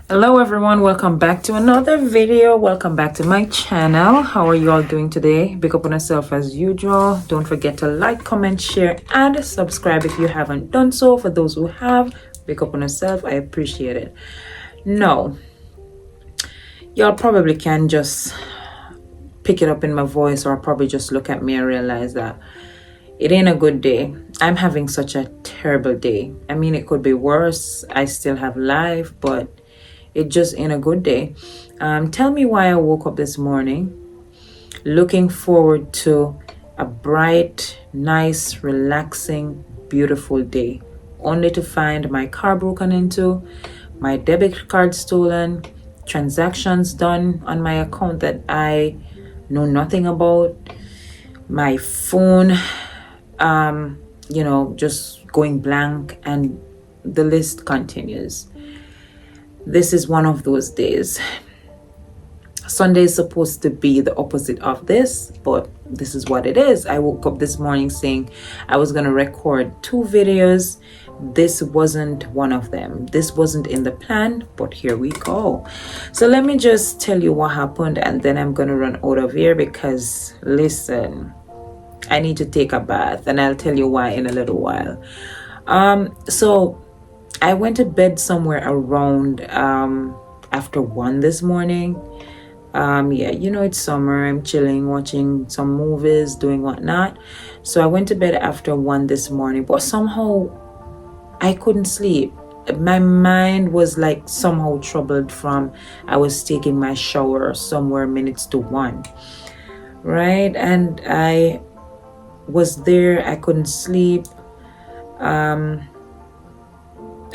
Hello everyone, welcome back to another video. Welcome back to my channel. How are you all doing today? Big up on yourself as usual. Don't forget to like, comment, share, and subscribe if you haven't done so. For those who have, big up on yourself. I appreciate it. No, y'all probably can just pick it up in my voice or probably just look at me and realize that it ain't a good day. I'm having such a terrible day. I mean, it could be worse. I still have life, but it just ain't a good day. Tell me why I woke up this morning looking forward to a bright, nice, relaxing, beautiful day, only to find my car broken into, my debit card stolen, transactions done on my account that I know nothing about, my phone, just going blank, and the list continues. This is one of those days. Sunday is supposed to be the opposite of this, but this is what it is. I woke up this morning saying I was going to record 2 videos. This wasn't one of them. This wasn't in the plan, but here we go. So let me just tell you what happened, and then I'm going to run out of here because, listen, I need to take a bath, and I'll tell you why in a little while. So I went to bed somewhere around after 1 this morning. It's summer. I'm chilling, watching some movies, doing whatnot. So I went to bed after 1 this morning, but somehow I couldn't sleep. My mind was like somehow troubled from I was taking my shower somewhere minutes to 1, right? And I was there. I couldn't sleep.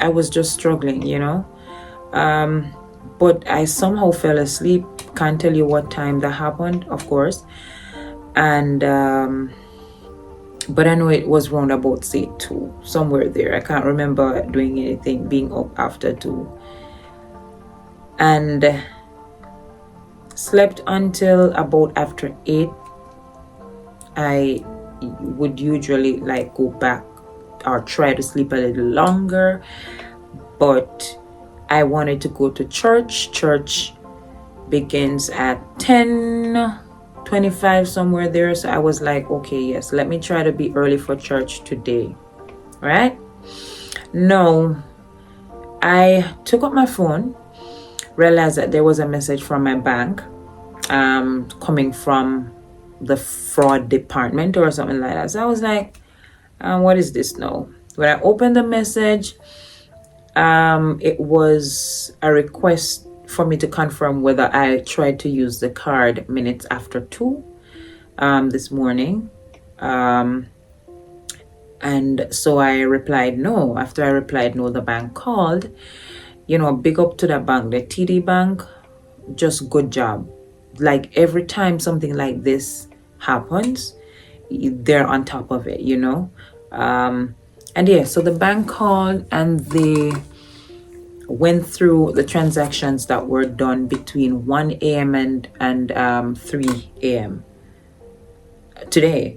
I was just struggling, but I somehow fell asleep. Can't tell you what time that happened, of course. And but I know it was round about, say, 2, somewhere there. I can't remember doing anything, being up after 2. And slept until about after 8. I would usually go back or try to sleep a little longer, but I wanted to go to church. Church begins at 10:25, somewhere there. So I was like, okay, yes, let me try to be early for church today, right? No, I took up my phone, realized that there was a message from my bank coming from the fraud department or something like that. So I was like, what is this now? When I opened the message, it was a request for me to confirm whether I tried to use the card minutes after 2 this morning. And so I replied no. After I replied no, the bank called. Big up to the bank, the TD Bank. Just good job. Like every time something like this happens, they're on top of it, so the bank called and they went through the transactions that were done between 1 a.m. and 3 a.m. today.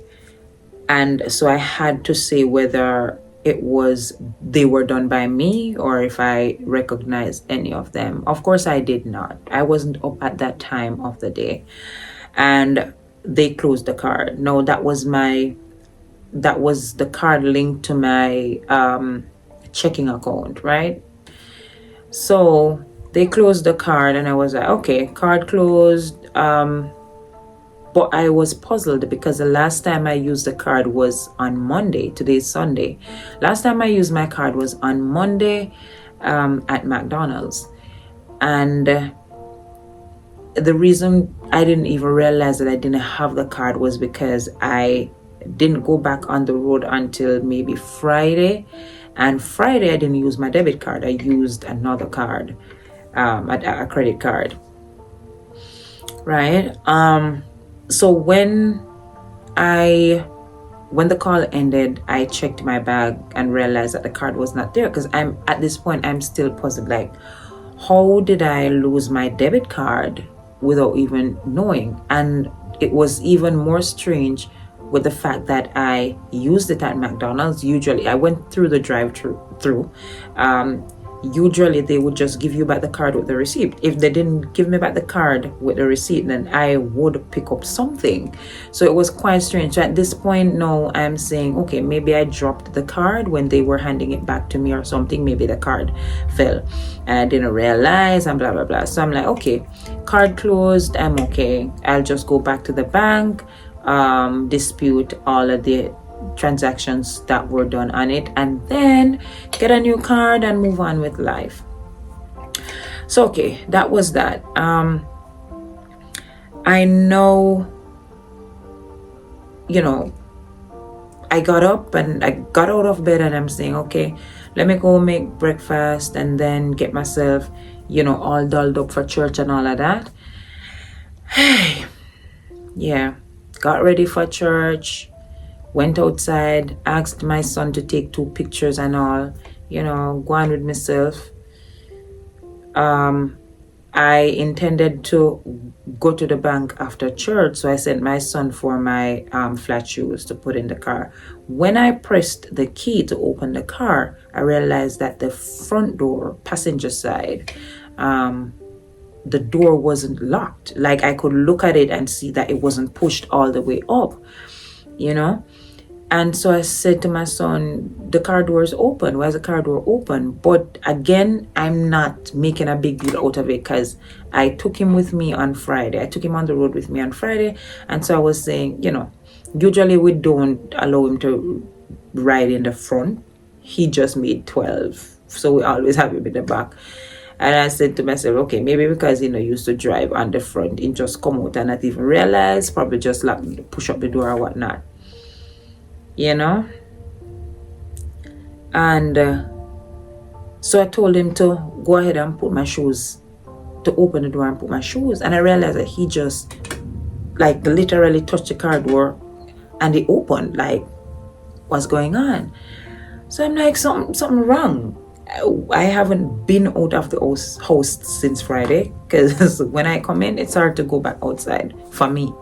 And so I had to say whether they were done by me or if I recognized any of them. Of course, I did not. I wasn't up at that time of the day. And they closed the card. No, that was the card linked to my checking account, right? So they closed the card and I was like, okay, card closed. But I was puzzled because the last time I used the card was on Monday. Today's Sunday. Last time I used my card was on Monday at McDonald's. And the reason I didn't even realize that I didn't have the card was because I didn't go back on the road until maybe Friday. And Friday I didn't use my debit card. I used another card, a credit card, right? So when the call ended, I checked my bag and realized that the card was not there, because at this point I'm still puzzled, like, how did I lose my debit card without even knowing? And it was even more strange with the fact that I used it at McDonald's. Usually I went through the drive-through usually they would just give you back the card with the receipt. If they didn't give me back the card with the receipt, then I would pick up something. So it was quite strange. So at this point now, I'm saying, okay, maybe I dropped the card when they were handing it back to me or something. Maybe the card fell and I didn't realize, and blah blah blah. So I'm like, okay, card closed, I'm okay. I'll just go back to the bank, dispute all of the transactions that were done on it, and then get a new card and move on with life. So okay, that was that. I know, I got up and I got out of bed and I'm saying, okay, let me go make breakfast and then get myself, all dolled up for church and all of that. Hey, yeah, got ready for church, went outside, asked my son to take 2 pictures and all, go on with myself. I intended to go to the bank after church, so I sent my son for my flat shoes to put in the car. When I pressed the key to open the car, I realized that the front door, passenger side, the door wasn't locked. Like I could look at it and see that it wasn't pushed all the way up, And so I said to my son, the car door is open. Why is the car door open? But again, I'm not making a big deal out of it because I took him with me on Friday. I took him on the road with me on Friday. And so I was saying, usually we don't allow him to ride in the front. He just made 12. So we always have him in the back. And I said to myself, okay, maybe because, used to drive on the front, he just come out and not even realize, probably just push up the door or whatnot. And so I told him to go ahead and put my shoes, to open the door and put my shoes. And I realized that he just literally touched the car door and it opened. Like, what's going on? So I'm like, something wrong. I haven't been out of the house since Friday because when I come in, it's hard to go back outside for me.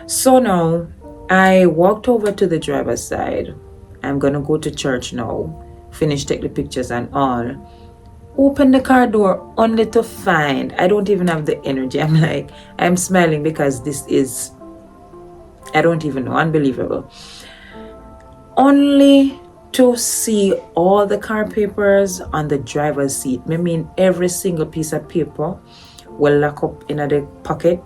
So now I walked over to the driver's side. I'm going to go to church now, finish, take the pictures and all. Open the car door only to find I don't even have the energy. I'm smiling because this is, I don't even know, unbelievable. Only to see all the car papers on the driver's seat. I mean, every single piece of paper will lock up in the pocket,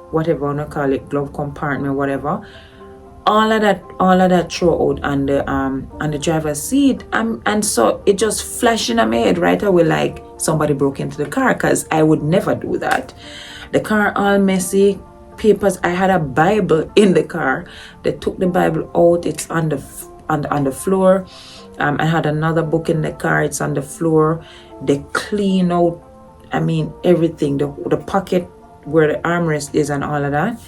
whatever you want to call it, glove compartment, whatever. All of that throw out on the driver's seat, and so it just flashed in my head right away like somebody broke into the car, because I would never do that. The car all messy, papers. I had a Bible in the car. They took the Bible out. It's on the floor. I had another book in the car. It's on the floor. They clean out, everything. The pocket where the armrest is and all of that.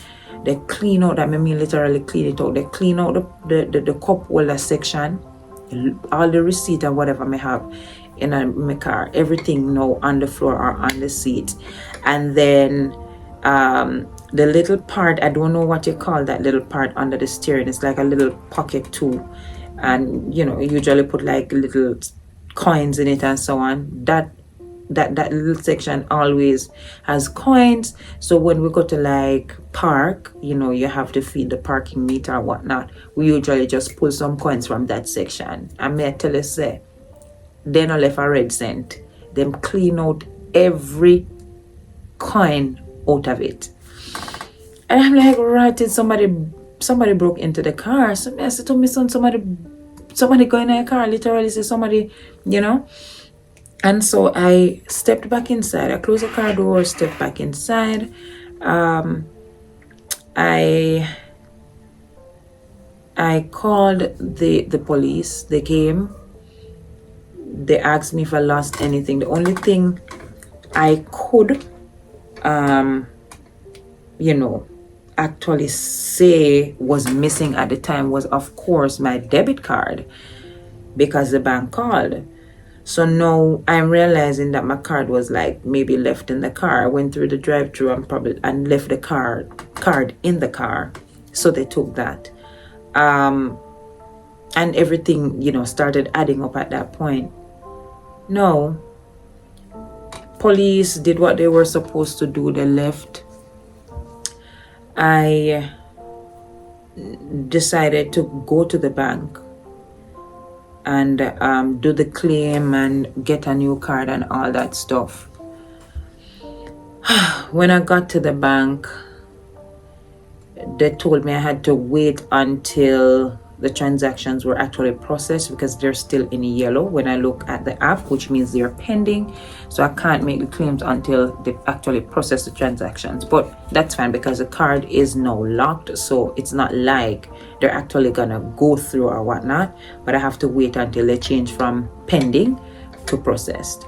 They clean out, literally clean it out. They clean out the cup holder section, all the receipt and whatever I have in my car. Everything now on the floor or on the seat. And then the little part, I don't know what you call that little part under the steering. It's like a little pocket too. And, you usually put like little coins in it and so on. That little section always has coins. So when we go to park, you have to feed the parking meter or whatnot. We usually just pull some coins from that section. I may tell you, say, they not left a red cent. Them clean out every coin out of it. And I'm like, right, somebody broke into the car. So I said to my son, somebody go in a car, literally say somebody, And so I stepped back inside. I closed the car door, stepped back inside. I called the police. They came. They asked me if I lost anything. The only thing I could, actually say was missing at the time was, of course, my debit card, because the bank called. So now I'm realizing that my card was maybe left in the car. I went through the drive-thru and left the card in the car. So they took that. And everything, started adding up at that point. No. Police did what they were supposed to do. They left. I decided to go to the bank and do the claim and get a new card and all that stuff. When I got to the bank, they told me I had to wait until the transactions were actually processed because they're still in yellow when I look at the app, which means they're pending. So I can't make the claims until they actually process the transactions. But that's fine because the card is now locked. So it's not like they're actually gonna go through or whatnot, but I have to wait until they change from pending to processed.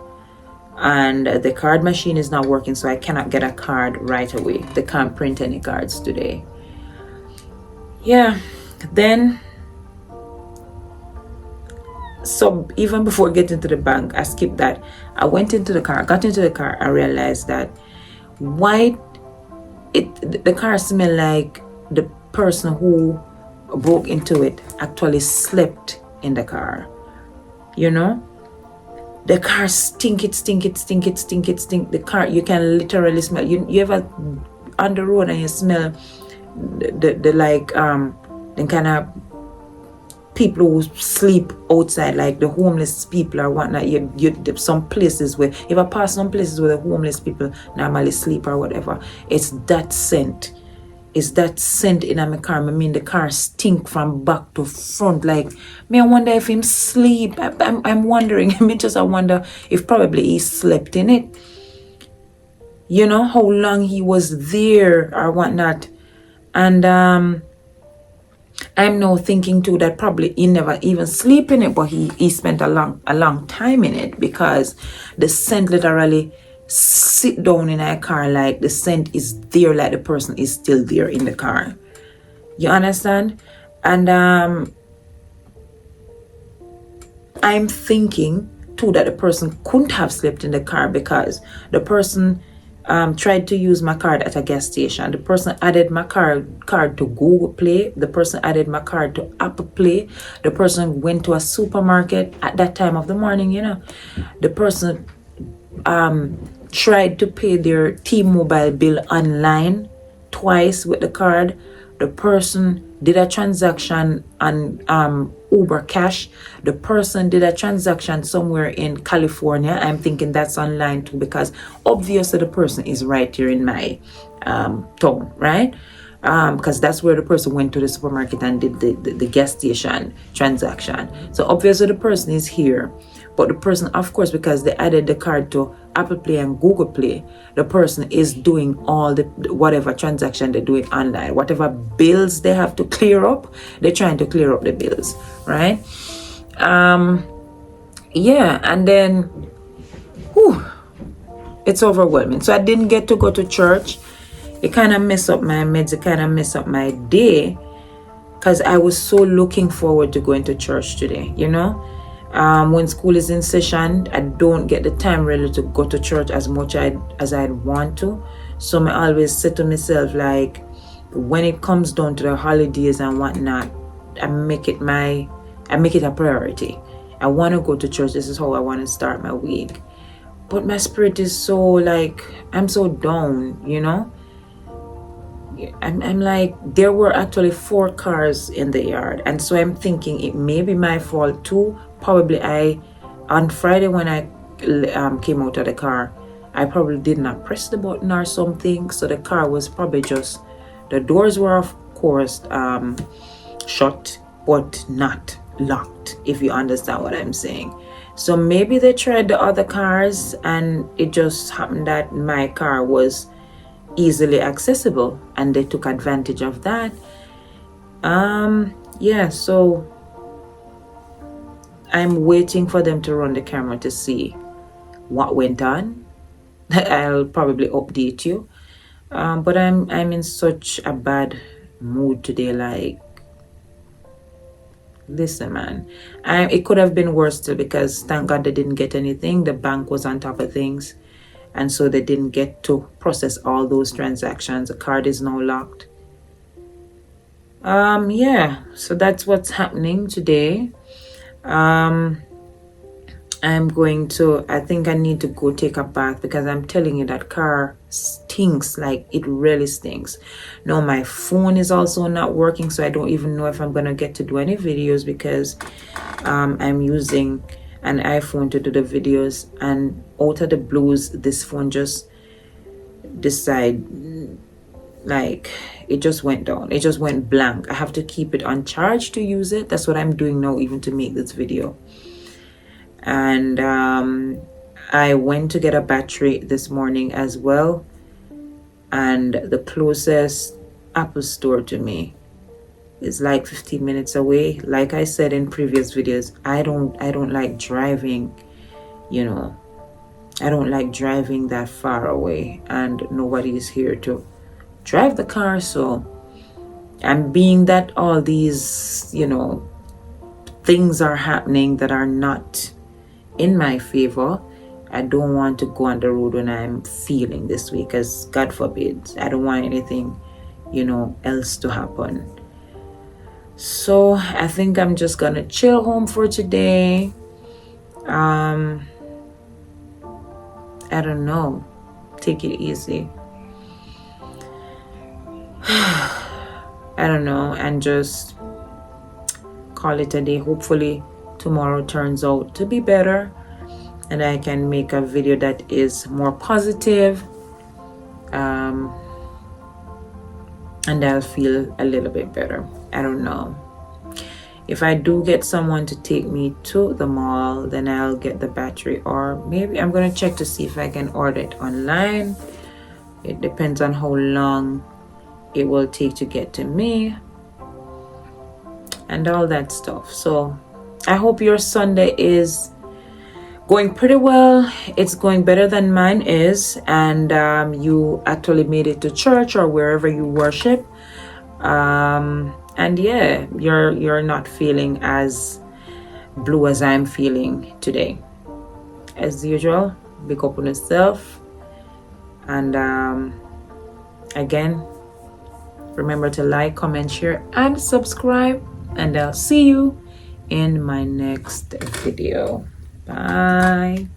And the card machine is not working, so I cannot get a card right away. They can't print any cards today. Yeah, then so even before getting to the bank, I skipped that. I went into the car, got into the car, I realized that the car smelled like the person who broke into it actually slept in the car. You know? The car stink. The car, you can literally smell. You ever on the road and you smell the kind of people who sleep outside, like the homeless people or whatnot. You some places where, if I pass some places where the homeless people normally sleep or whatever, it's that scent. It's that scent in my car. I mean, the car stink from back to front. Like, me, I wonder if him sleep. I'm wondering. I wonder if probably he slept in it. You know, how long he was there or whatnot. And I'm now thinking too that probably he never even sleep in it, but he spent a long time in it because the scent literally sit down in a car, like the scent is there, like the person is still there in the car. You understand? And I'm thinking too that the person couldn't have slept in the car because the person tried to use my card at a gas station. The person added my card to Google Play. The person added my card to Apple Play. The person went to a supermarket at that time of the morning, you know. The person tried to pay their T-Mobile bill online twice with the card. The person did a transaction on Uber Cash. The person did a transaction somewhere in California. I'm thinking that's online too because obviously the person is right here in my town, right? Because that's where the person went to the supermarket and did the gas station transaction. So obviously the person is here. But the person, of course, because they added the card to Apple Play and Google Play, the person is doing all the whatever transaction they're doing online. Whatever bills they have to clear up, they're trying to clear up the bills, right? Yeah, and then it's overwhelming. So I didn't get to go to church. It kind of messed up my meds. It kind of messed up my day because I was so looking forward to going to church today, you know? When school is in session, I don't get the time really to go to church as much as I'd want to. So I always say to myself, like, when it comes down to the holidays and whatnot, I make it a priority. I want to go to church. This is how I want to start my week. But my spirit is so, like, I'm so down, you know? I'm like, there were actually 4 cars in the yard. And so I'm thinking it may be my fault too. Probably on Friday when I came out of the car, I probably did not press the button or something. So the car was probably just, the doors were of course shut, but not locked, if you understand what I'm saying. So maybe they tried the other cars and it just happened that my car was easily accessible and they took advantage of that. Yeah, so I'm waiting for them to run the camera to see what went on. I'll probably update you. But I'm in such a bad mood today. Like, listen, man, it could have been worse still because thank God they didn't get anything. The bank was on top of things, and so they didn't get to process all those transactions. The card is now locked. Yeah, so that's what's happening today. I'm I think I need to go take a bath, because I'm telling you, that car stinks. Like, it really stinks. No, my phone is also not working, so I don't even know if I'm gonna get to do any videos, because I'm using an iPhone to do the videos, and out of the blues, this phone just decide, like, it just went down. It just went blank. I have to keep it on charge to use it. That's what I'm doing now, even to make this video. And I went to get a battery this morning as well, and the closest Apple store to me is like 15 minutes away. Like I said in previous videos, I don't like driving, you know. I don't like driving that far away, and nobody is here to drive the car. So, and being that all these, things are happening that are not in my favor, I don't want to go on the road when I'm feeling this way, because God forbid, I don't want anything, else to happen. So I think I'm just gonna chill home for today. I don't know, take it easy. I don't know, and just call it a day. Hopefully tomorrow turns out to be better, and I can make a video that is more positive, and I'll feel a little bit better. I don't know. If I do get someone to take me to the mall, then I'll get the battery, or maybe I'm going to check to see if I can order it online. It depends on how long it will take to get to me and all that stuff. So I hope your Sunday is going pretty well. It's going better than mine is, and you actually made it to church or wherever you worship, and yeah, you're not feeling as blue as I'm feeling today. As usual, big up on yourself, and again, remember to like, comment, share, and subscribe, and I'll see you in my next video. Bye.